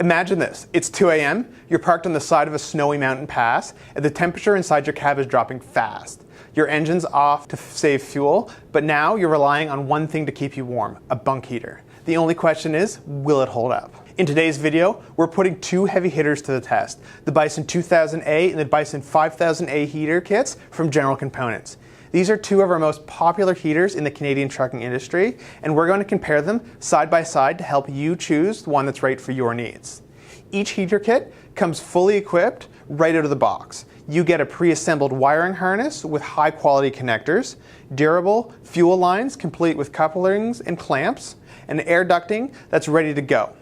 Imagine this, it's 2 a.m., you're parked on the side of a snowy mountain pass, and the temperature inside your cab is dropping fast. Your engine's off to save fuel, but now you're relying on one thing to keep you warm, a bunk heater. The only question is, will it hold up? In today's video, we're putting two heavy hitters to the test, the BISON 2000A and the BISON 5000A heater kits from General Components. These are two of our most popular heaters in the Canadian trucking industry, and we're going to compare them side by side to help you choose the one that's right for your needs. Each heater kit comes fully equipped right out of the box. You get a pre-assembled wiring harness with high quality connectors, durable fuel lines complete with couplings and clamps, and air ducting that's ready to go.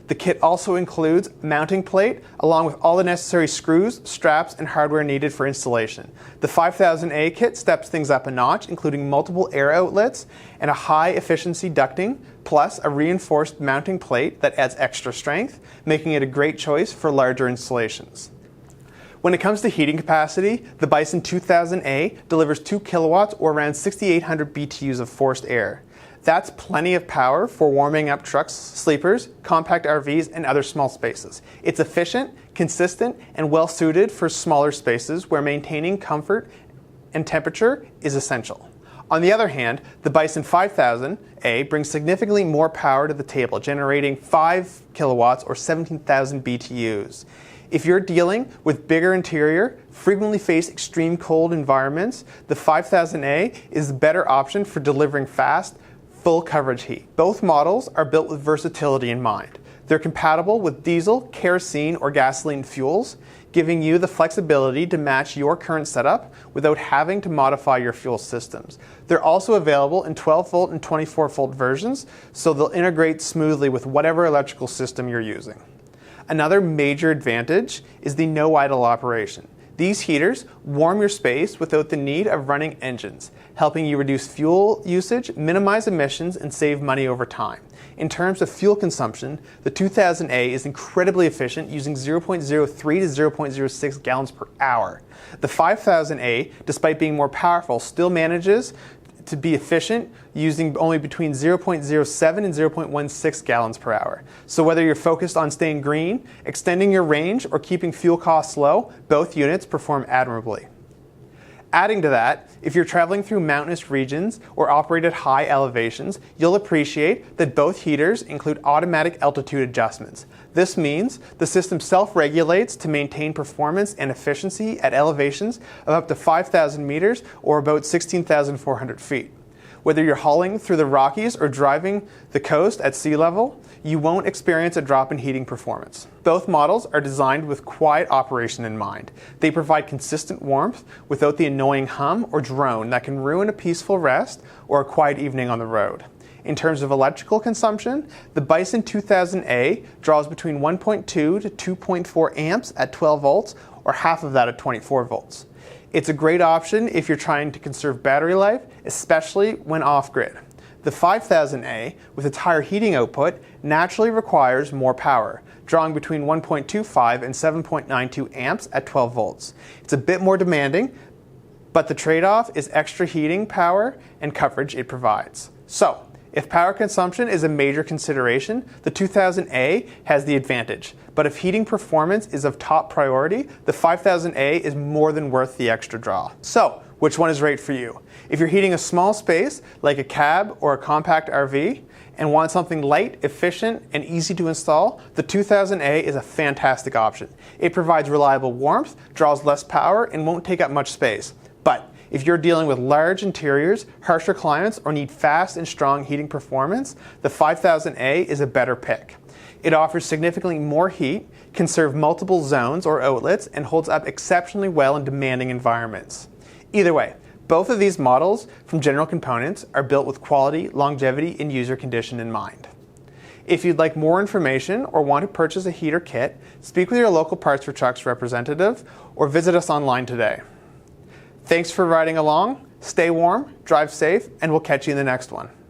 The kit also includes a mounting plate along with all the necessary screws, straps, and hardware needed for installation. The 5000A kit steps things up a notch, including multiple air outlets and a high efficiency ducting, plus a reinforced mounting plate that adds extra strength, making it a great choice for larger installations. When it comes to heating capacity, the BISON 2000A delivers 2 kilowatts or around 6,800 BTUs of forced air. That's plenty of power for warming up trucks, sleepers, compact RVs, and other small spaces. It's efficient, consistent, and well suited for smaller spaces where maintaining comfort and temperature is essential. On the other hand, the BISON 5000A brings significantly more power to the table, generating 5 kilowatts or 17,000 BTUs. If you're dealing with bigger interior, frequently face extreme cold environments, the 5000A is the better option for delivering fast, full coverage heat. Both models are built with versatility in mind. They're compatible with diesel, kerosene, or gasoline fuels, giving you the flexibility to match your current setup without having to modify your fuel systems. They're also available in 12-volt and 24-volt versions, so they'll integrate smoothly with whatever electrical system you're using. Another major advantage is the no idle operation. These heaters warm your space without the need of running engines, helping you reduce fuel usage, minimize emissions, and save money over time. In terms of fuel consumption, the 2000A is incredibly efficient, using 0.03 to 0.06 gallons per hour. The 5000A, despite being more powerful, still manages to be efficient, using only between 0.07 and 0.16 gallons per hour. So whether you're focused on staying green, extending your range, or keeping fuel costs low, both units perform admirably. Adding to that, if you're traveling through mountainous regions or operate at high elevations, you'll appreciate that both heaters include automatic altitude adjustments. This means the system self-regulates to maintain performance and efficiency at elevations of up to 5,000 meters or about 16,400 feet. Whether you're hauling through the Rockies or driving the coast at sea level, you won't experience a drop in heating performance. Both models are designed with quiet operation in mind. They provide consistent warmth without the annoying hum or drone that can ruin a peaceful rest or a quiet evening on the road. In terms of electrical consumption, the BISON 2000A draws between 1.2 to 2.4 amps at 12 volts or half of that at 24 volts. It's a great option if you're trying to conserve battery life, especially when off-grid. The 5000A, with its higher heating output, naturally requires more power, drawing between 1.25 and 7.92 amps at 12 volts. It's a bit more demanding, but the trade-off is extra heating power and coverage it provides. So, if power consumption is a major consideration, the 2000A has the advantage. But if heating performance is of top priority, the 5000A is more than worth the extra draw. So, which one is right for you? If you're heating a small space, like a cab or a compact RV, and want something light, efficient, and easy to install, the 2000A is a fantastic option. It provides reliable warmth, draws less power, and won't take up much space. But if you're dealing with large interiors, harsher climates, or need fast and strong heating performance, the 5000A is a better pick. It offers significantly more heat, can serve multiple zones or outlets, and holds up exceptionally well in demanding environments. Either way, both of these models from General Components are built with quality, longevity, and user condition in mind. If you'd like more information or want to purchase a heater kit, speak with your local Parts for Trucks representative or visit us online today. Thanks for riding along, stay warm, drive safe, and we'll catch you in the next one.